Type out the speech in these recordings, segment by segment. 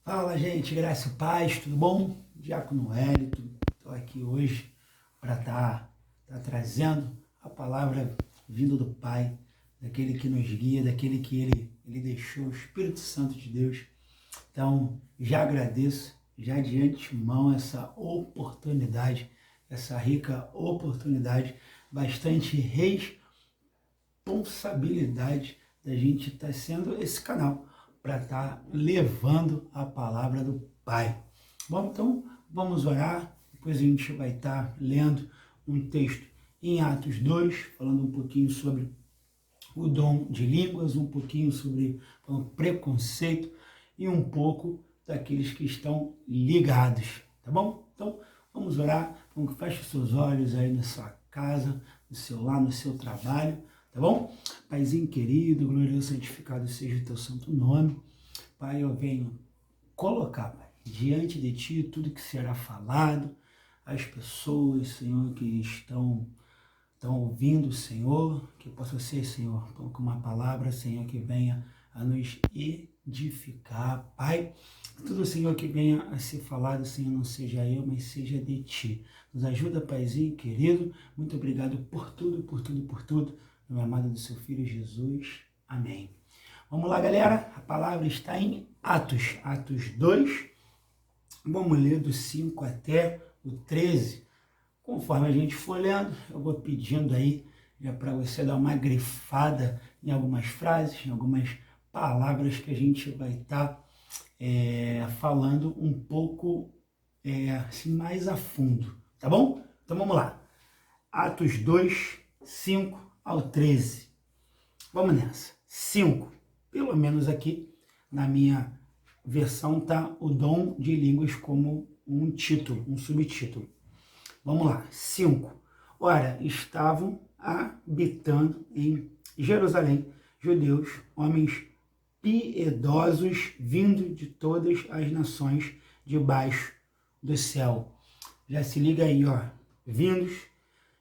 Fala, gente, graça e paz, tudo bom? Diácono Wellington, estou aqui hoje para estar trazendo a palavra vinda do Pai, daquele que nos guia, daquele que ele deixou, o Espírito Santo de Deus. Então, já agradeço, já de antemão, essa oportunidade, essa rica oportunidade, bastante responsabilidade da gente estar sendo esse canal para estar levando a palavra do Pai. Bom, então vamos orar, depois a gente vai estar lendo um texto em Atos 2, falando um pouquinho sobre o dom de línguas, um pouquinho sobre o preconceito e um pouco daqueles que estão ligados, tá bom? Então vamos orar, feche os seus olhos aí na sua casa, no seu lar, no seu trabalho, tá bom? Paizinho querido, glorioso, santificado seja o teu santo nome. Pai, eu venho colocar, Pai, diante de Ti tudo que será falado, as pessoas, Senhor, que estão ouvindo, Senhor, que possa ser, Senhor, com uma palavra, Senhor, que venha a nos edificar, Pai. Tudo, Senhor, que venha a ser falado, Senhor, não seja eu, mas seja de Ti. Nos ajuda, Paizinho querido. Muito obrigado por tudo, por tudo, por tudo. No nome amado do Seu Filho Jesus. Amém. Vamos lá, galera. A palavra está em Atos 2. Vamos ler do 5 até o 13. Conforme a gente for lendo, eu vou pedindo aí já para você dar uma grifada em algumas frases, em algumas palavras que a gente vai estar falando um pouco assim, mais a fundo, tá bom? Então vamos lá. Atos 2, 5 ao 13. Vamos nessa. 5. Pelo menos aqui na minha versão tá o dom de línguas como um título, um subtítulo. Vamos lá. 5. Ora, estavam habitando em Jerusalém judeus, homens piedosos, vindo de todas as nações debaixo do céu. Já se liga aí, ó. Vindos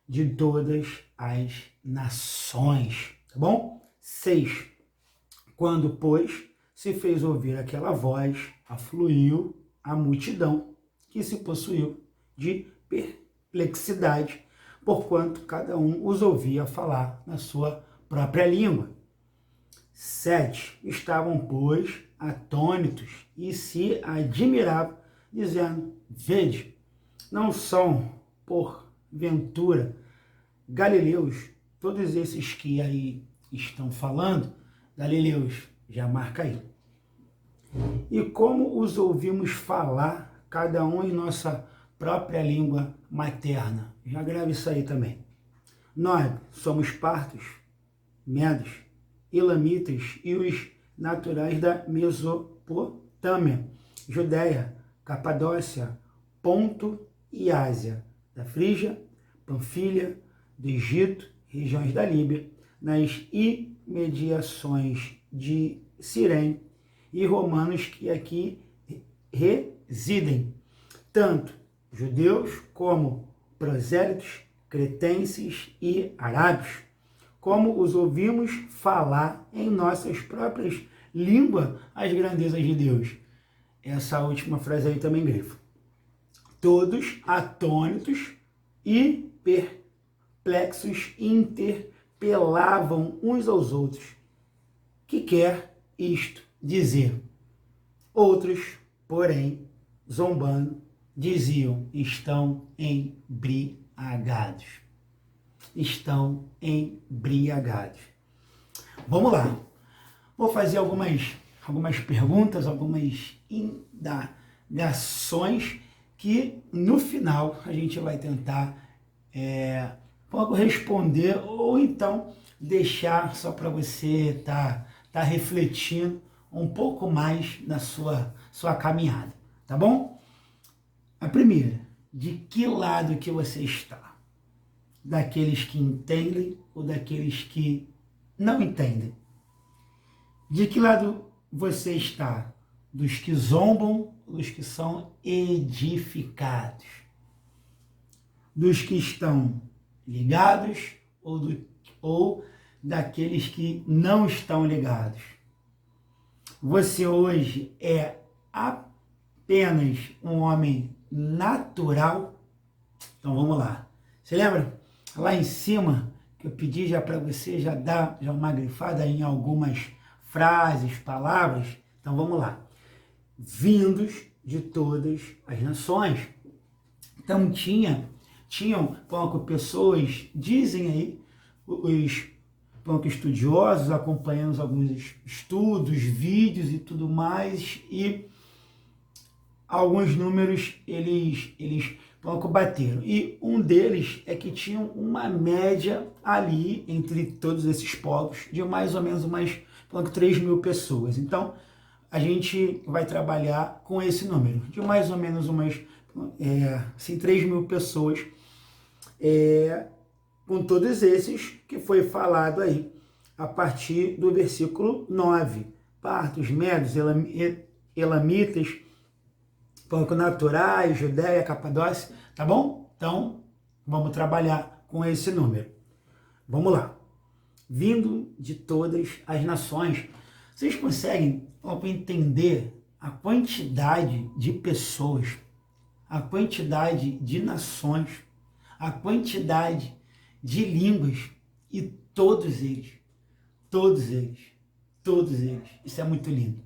de todas as nações, tá bom? 6. Quando, pois, se fez ouvir aquela voz, afluiu a multidão, que se possuiu de perplexidade, porquanto cada um os ouvia falar na sua própria língua. 7. Estavam, pois, atônitos e se admiravam, dizendo: vede, não são, porventura, galileus todos esses que aí estão falando? Galileus, já marca aí. E como os ouvimos falar, cada um em nossa própria língua materna? Já grava isso aí também. Nós somos partos, medos, elamitas e os naturais da Mesopotâmia, Judéia, Capadócia, Ponto e Ásia, da Frígia, Panfilha, do Egito, regiões da Líbia, nas imediações de Cirene, e romanos que aqui residem, tanto judeus como prosélitos, cretenses e arábios, como os ouvimos falar em nossas próprias línguas as grandezas de Deus. Essa última frase aí também grifo. Todos atônitos e perplexos interpelavam uns aos outros. Que quer isto dizer? Outros, porém, zombando, diziam: estão embriagados. Estão embriagados. Vamos lá. Vou fazer algumas perguntas, algumas indagações que no final a gente vai tentar responder ou então deixar só para você tá refletindo um pouco mais na sua caminhada, tá bom? A primeira, de que lado que você está? Daqueles que entendem ou daqueles que não entendem? De que lado você está? Dos que zombam ou dos que são edificados? Dos que estão ligados ou daqueles que não estão ligados? Você hoje é apenas um homem natural? Então vamos lá. Você lembra? Lá em cima, que eu pedi já para você já dar uma grifada em algumas frases, palavras. Então vamos lá. Vindos de todas as nações. Então tinham pouco pessoas, dizem aí, os pouco estudiosos, acompanhando alguns estudos, vídeos e tudo mais, e alguns números eles pouco bateram. E um deles é que tinham uma média ali entre todos esses povos de mais ou menos umas 3.000 pessoas. Então, a gente vai trabalhar com esse número, de mais ou menos umas 3.000 pessoas, com todos esses que foi falado aí, a partir do versículo 9. Partos, medos, elamitas, pouco naturais, Judéia, Capadócia, tá bom? Então, vamos trabalhar com esse número. Vamos lá. Vindo de todas as nações. Vocês conseguem entender a quantidade de pessoas, a quantidade de nações, a quantidade de línguas, e todos eles, isso é muito lindo.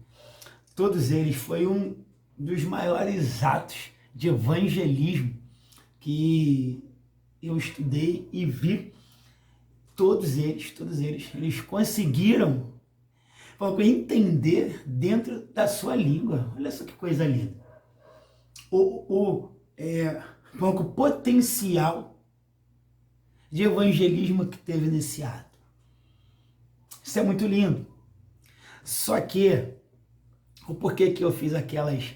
Todos eles foi um dos maiores atos de evangelismo que eu estudei e vi. Todos eles conseguiram entender dentro da sua língua. Olha só que coisa linda. O potencial de evangelismo que teve nesse ato. Isso é muito lindo. Só que, o porquê que eu fiz aquelas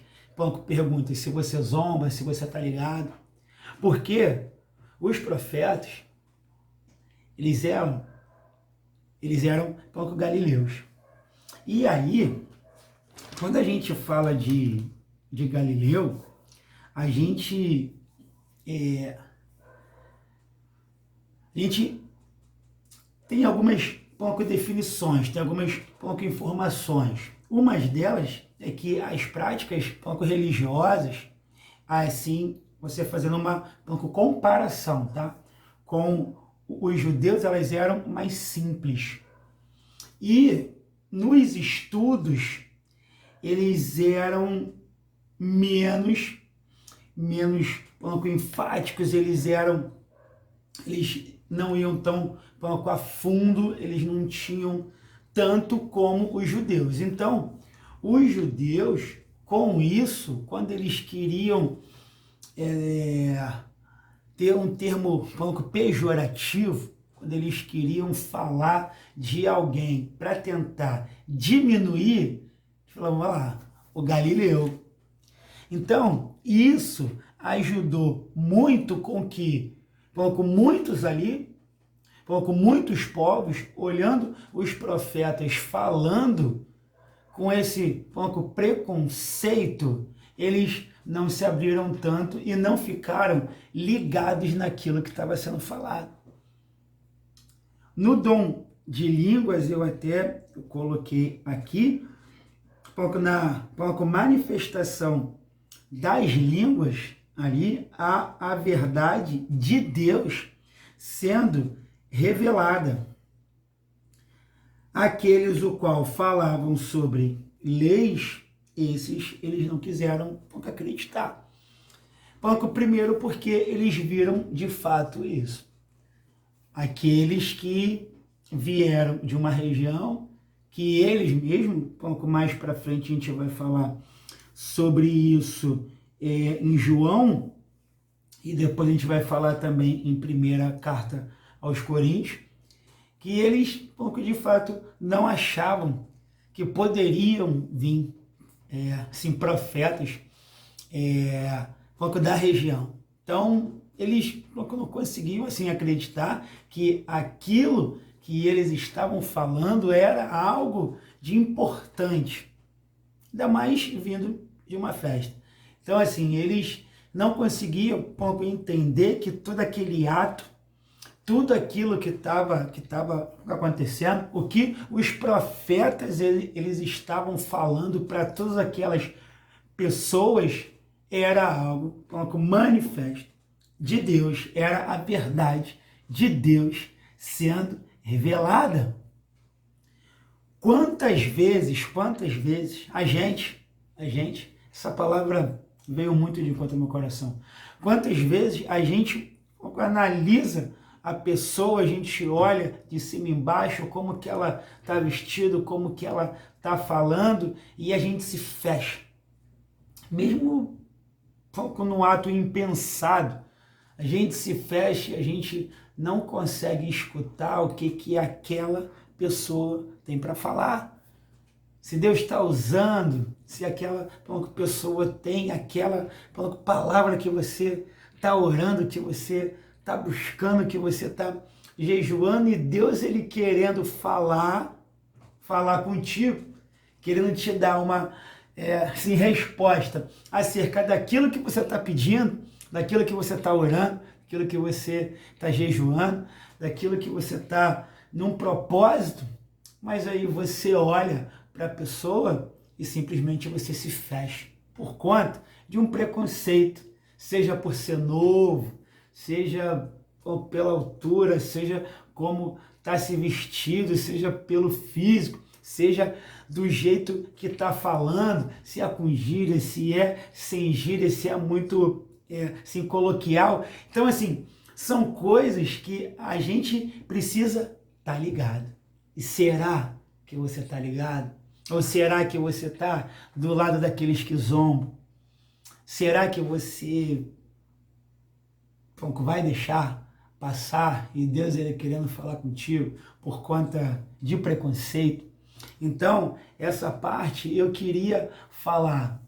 perguntas, se você zomba, se você tá ligado? Porque os profetas, eles eram galileus. E aí, quando a gente fala de Galileu, a gente tem algumas definições, tem algumas informações. Uma delas é que as práticas religiosas, assim, você fazendo uma comparação, tá? Com os judeus, elas eram mais simples. E nos estudos, eles eram menos enfáticos, eles não iam tão a fundo, eles não tinham tanto como os judeus. Então, os judeus, com isso, quando eles queriam ter um termo pejorativo, quando eles queriam falar de alguém para tentar diminuir, falavam, olha lá, o Galileu. Então, isso ajudou muito com que, muitos ali, muitos povos, olhando os profetas falando com esse preconceito, eles não se abriram tanto e não ficaram ligados naquilo que estava sendo falado. No dom de línguas, eu até coloquei aqui, na manifestação das línguas, ali, a verdade de Deus sendo revelada. Aqueles o qual falavam sobre leis, esses eles não quiseram acreditar. Primeiro porque eles viram de fato isso. Aqueles que vieram de uma região que eles mesmos, mais para frente a gente vai falar sobre isso em João, e depois a gente vai falar também em primeira carta aos Coríntios, que eles, de fato, não achavam que poderiam vir, profetas da região. Então, eles não conseguiam, acreditar que aquilo que eles estavam falando era algo de importante, ainda mais vindo de uma festa. Então, eles não conseguiam entender que todo aquele ato, tudo aquilo que estava acontecendo, o que os profetas eles estavam falando para todas aquelas pessoas era algo manifesto de Deus, era a verdade de Deus sendo revelada. Quantas vezes a gente, essa palavra veio muito de encontro ao meu coração, quantas vezes a gente analisa a pessoa, a gente olha de cima embaixo, como que ela está vestida, como que ela está falando, e a gente se fecha. Mesmo no ato impensado, a gente se fecha, a gente não consegue escutar o que aquela pessoa tem para falar. Se Deus está usando, se aquela pessoa tem aquela palavra que você está orando, que você está buscando, que você está jejuando, e Deus ele querendo falar contigo, querendo te dar uma resposta acerca daquilo que você está pedindo, daquilo que você está orando, daquilo que você está jejuando, daquilo que você está num propósito, mas aí você olha para a pessoa e simplesmente você se fecha por conta de um preconceito, seja por ser novo, seja pela altura, seja como está se vestido, seja pelo físico, seja do jeito que está falando, se é com gíria, se é sem gíria, se é muito assim, coloquial. Então, assim, são coisas que a gente precisa estar ligado. E será que você está ligado? Ou será que você está do lado daqueles que zombam? Será que você vai deixar passar e Deus ele querendo falar contigo por conta de preconceito? Então, essa parte eu queria falar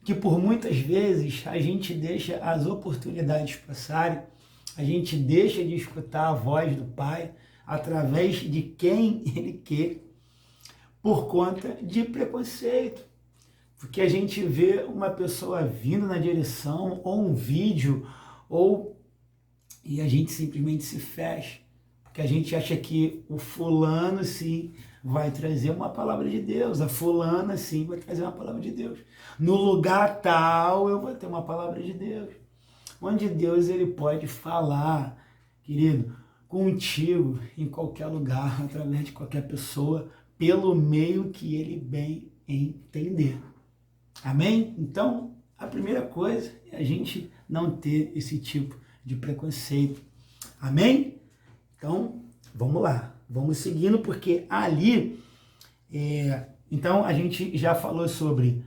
que por muitas vezes a gente deixa as oportunidades passarem, a gente deixa de escutar a voz do Pai através de quem Ele quer, por conta de preconceito. Porque a gente vê uma pessoa vindo na direção, ou um vídeo, e a gente simplesmente se fecha. Porque a gente acha que o fulano, sim, vai trazer uma palavra de Deus. A fulana, sim, vai trazer uma palavra de Deus. No lugar tal, eu vou ter uma palavra de Deus. Onde Deus, ele pode falar, querido, contigo, em qualquer lugar, através de qualquer pessoa, pelo meio que ele bem entender. Amém? Então, a primeira coisa é a gente não ter esse tipo de preconceito. Amém? Então, vamos lá. Vamos seguindo, porque ali, então a gente já falou sobre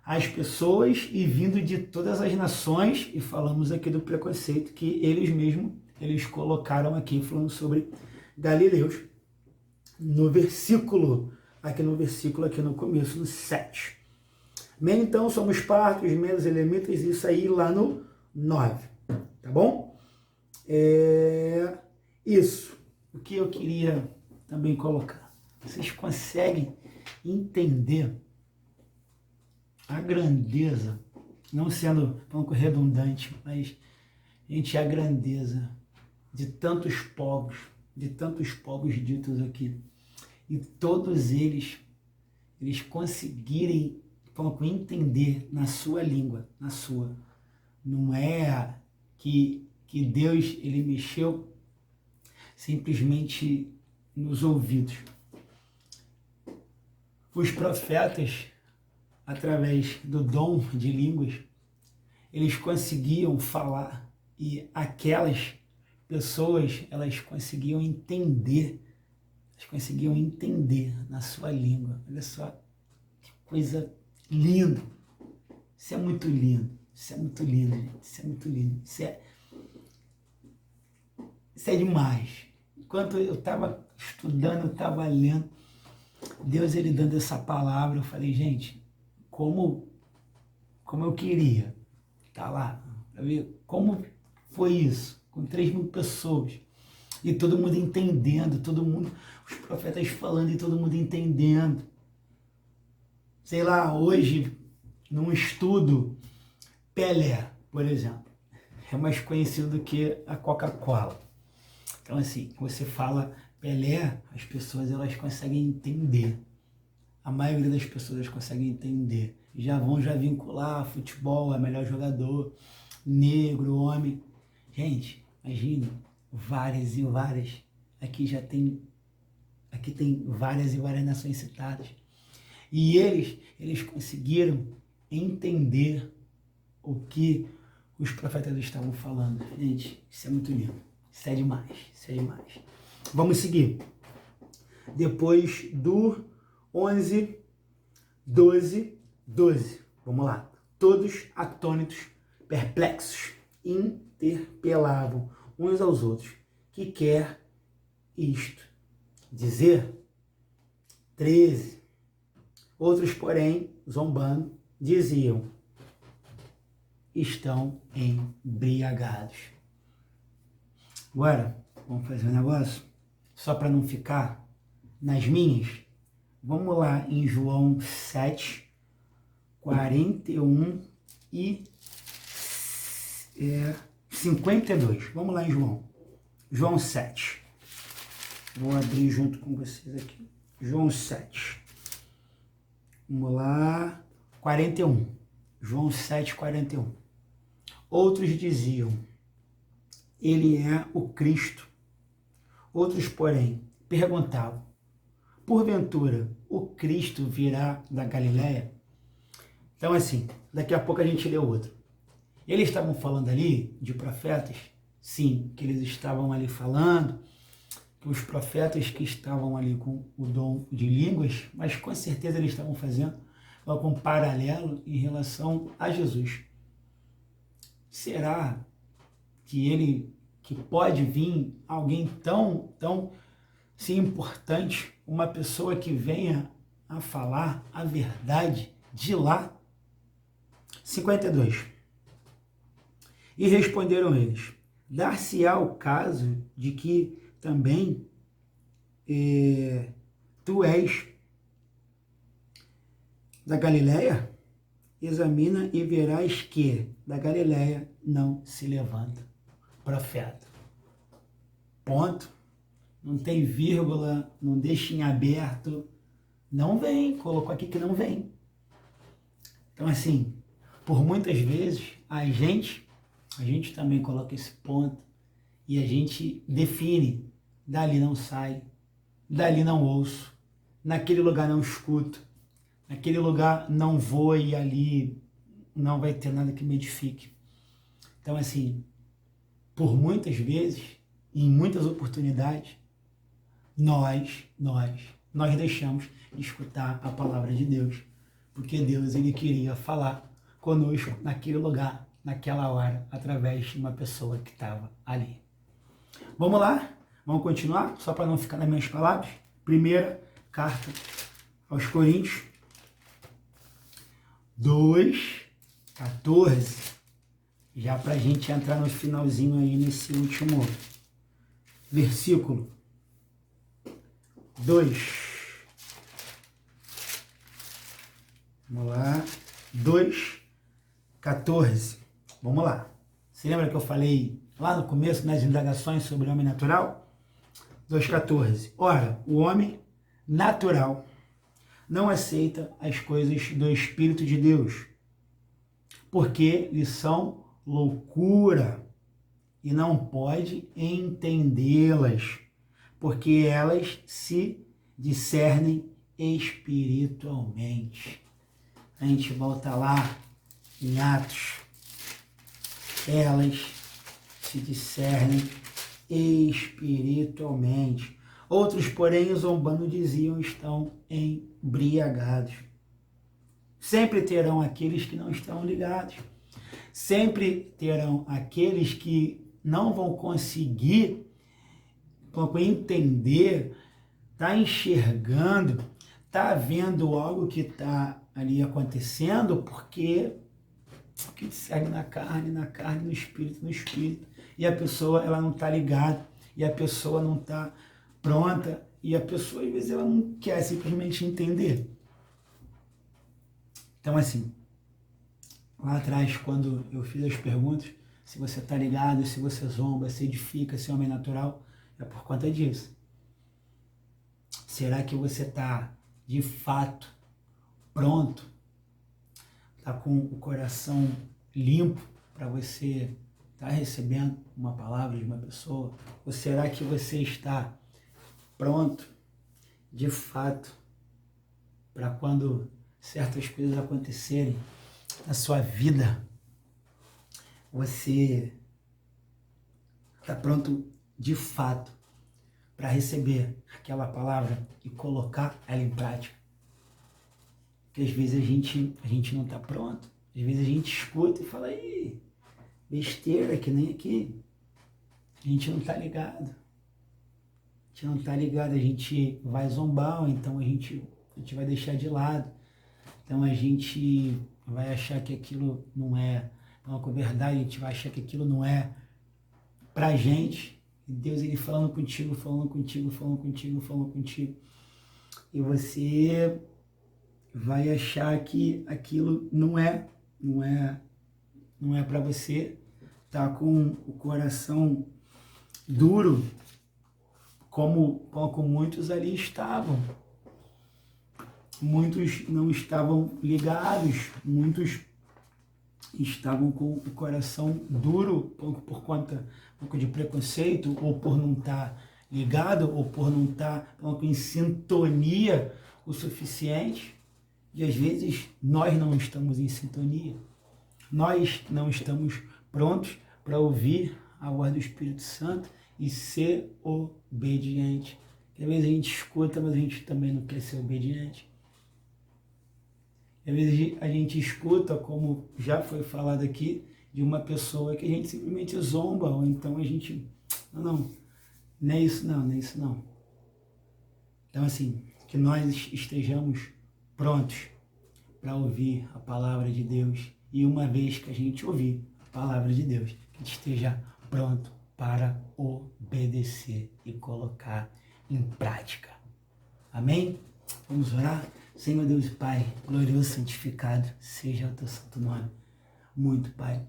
as pessoas e vindo de todas as nações, e falamos aqui do preconceito que eles mesmos, eles colocaram aqui, falando sobre galileus, no versículo, aqui no começo, no 7. Amém? Então, somos partos, medos, elemitas, isso aí lá no 9, tá bom? Isso, o que eu queria também colocar. Vocês conseguem entender a grandeza, não sendo um pouco redundante, mas, gente, a grandeza de tantos povos ditos aqui, e todos eles conseguirem entender na sua língua, na sua. Não é que Deus ele mexeu simplesmente nos ouvidos. Os profetas, através do dom de línguas, eles conseguiam falar, e aquelas pessoas, elas conseguiam entender na sua língua. Olha só que coisa linda. Isso é muito lindo, isso é muito lindo, gente. Isso é muito lindo, isso é demais. Enquanto eu estava estudando, eu estava lendo, Deus ele dando essa palavra, eu falei, gente, como eu queria estar lá, para ver como foi isso, com 3.000 pessoas, e todo mundo entendendo, os profetas falando e todo mundo entendendo. Sei lá, hoje, num estudo, Pelé, por exemplo, é mais conhecido do que a Coca-Cola. Então, assim, você fala Pelé, as pessoas elas conseguem entender. A maioria das pessoas consegue entender. já vão vincular futebol, é melhor jogador, negro, homem. Gente, imagina, várias e várias. Aqui tem várias e várias nações citadas. E eles conseguiram entender o que os profetas estavam falando. Gente, isso é muito lindo. Isso é demais, isso é demais. Vamos seguir. Depois do 11, 12, 12. Vamos lá. Todos atônitos, perplexos, interpelavam uns aos outros. Que quer isto dizer? 13. Outros, porém, zombando, diziam: estão embriagados. Agora, vamos fazer um negócio, só para não ficar nas minhas. Vamos lá em João 7, 41 e 52. Vamos lá em João 7. Vou abrir junto com vocês aqui. João 7. Vamos lá. 41. João 7, 41. Outros diziam: ele é o Cristo. Outros, porém, perguntavam: porventura, o Cristo virá da Galileia? Então, assim, daqui a pouco a gente lê outro. Eles estavam falando ali de profetas? Sim, que eles estavam ali falando, que os profetas que estavam ali com o dom de línguas, mas com certeza eles estavam fazendo algum paralelo em relação a Jesus. Será que pode vir alguém tão sim, importante, uma pessoa que venha a falar a verdade de lá? 52. E responderam eles: dar-se-á o caso de que também tu és da Galileia? Examina e verás que da Galileia não se levanta profeta. Ponto. Não tem vírgula, não deixa em aberto. Não vem, colocou aqui que não vem. Então, assim, por muitas vezes, a gente também coloca esse ponto e a gente define: dali não sai, dali não ouço, naquele lugar não escuto, naquele lugar não vou e ali não vai ter nada que me edifique. Então, assim, por muitas vezes, em muitas oportunidades, nós deixamos de escutar a palavra de Deus, porque Deus, ele queria falar conosco naquele lugar, naquela hora, através de uma pessoa que estava ali. Vamos lá? Vamos continuar? Só para não ficar nas minhas palavras. Primeira carta aos Coríntios 2, 14. Já para a gente entrar no finalzinho aí, nesse último versículo. 2. Vamos lá. 2, 14. Vamos lá. Você lembra que eu falei lá no começo, nas indagações sobre o homem natural? 2,14. Ora, o homem natural não aceita as coisas do Espírito de Deus, porque lhe são loucura, e não pode entendê-las, porque elas se discernem espiritualmente. A gente volta lá em Atos. Elas se discernem espiritualmente. Outros, porém, zombando, diziam: estão embriagados. Sempre terão aqueles que não estão ligados. Sempre terão aqueles que não vão conseguir entender, tá enxergando, tá vendo algo que está ali acontecendo, porque que segue na carne, no espírito, e a pessoa, ela não está ligada, e a pessoa não está pronta, e a pessoa, às vezes, ela não quer simplesmente entender. Então, assim, lá atrás, quando eu fiz as perguntas, se você está ligado, se você zomba, se edifica, se é homem natural, é por conta disso. Será que você está, de fato, pronto está com o coração limpo para você estar recebendo uma palavra de uma pessoa? Ou será que você está pronto, de fato, para quando certas coisas acontecerem na sua vida, você está pronto, de fato, para receber aquela palavra e colocar ela em prática? Porque às vezes a gente não está pronto. Às vezes a gente escuta e fala, ih, besteira, que nem aqui. A gente não está ligado. A gente não está ligado, a gente vai zombar, ou então a gente vai deixar de lado. Então a gente vai achar que aquilo não é uma verdade, a gente vai achar que aquilo não é pra gente. E Deus, ele falando contigo, falando contigo, falando contigo, falando contigo. E você vai achar que aquilo não é para você. Tá com o coração duro, como muitos ali estavam. Muitos não estavam ligados, muitos estavam com o coração duro por conta um pouco de preconceito, ou por não estar ligado, ou por não estar em sintonia o suficiente. E às vezes nós não estamos em sintonia, nós não estamos prontos para ouvir a voz do Espírito Santo e ser obediente. Às vezes a gente escuta, mas a gente também não quer ser obediente. Às vezes a gente escuta, como já foi falado aqui, de uma pessoa que a gente simplesmente zomba, ou então a gente, não é isso não, não é isso não. Então assim, que nós estejamos prontos para ouvir a palavra de Deus, e uma vez que a gente ouvir a palavra de Deus, que a gente esteja pronto para obedecer e colocar em prática. Amém? Vamos orar? Senhor Deus e Pai, glorioso, santificado seja o teu santo nome. Muito, Pai.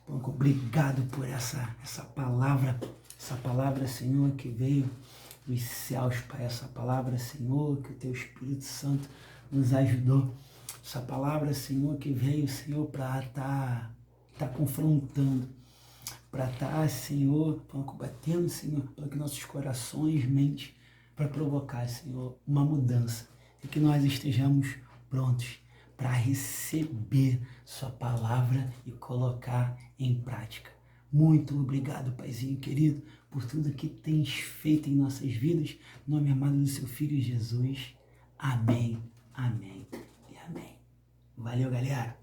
Obrigado por essa palavra, Senhor, que veio dos céus, Pai. Essa palavra, Senhor, que o teu Espírito Santo nos ajudou. Essa palavra, Senhor, que veio, Senhor, para tá confrontando, para estar, Senhor, combatendo, Senhor, para que nossos corações, mente, para provocar, Senhor, uma mudança. E que nós estejamos prontos para receber sua palavra e colocar em prática. Muito obrigado, Paizinho querido, por tudo que tens feito em nossas vidas. Em nome amado do seu Filho Jesus. Amém, amém e amém. Valeu, galera.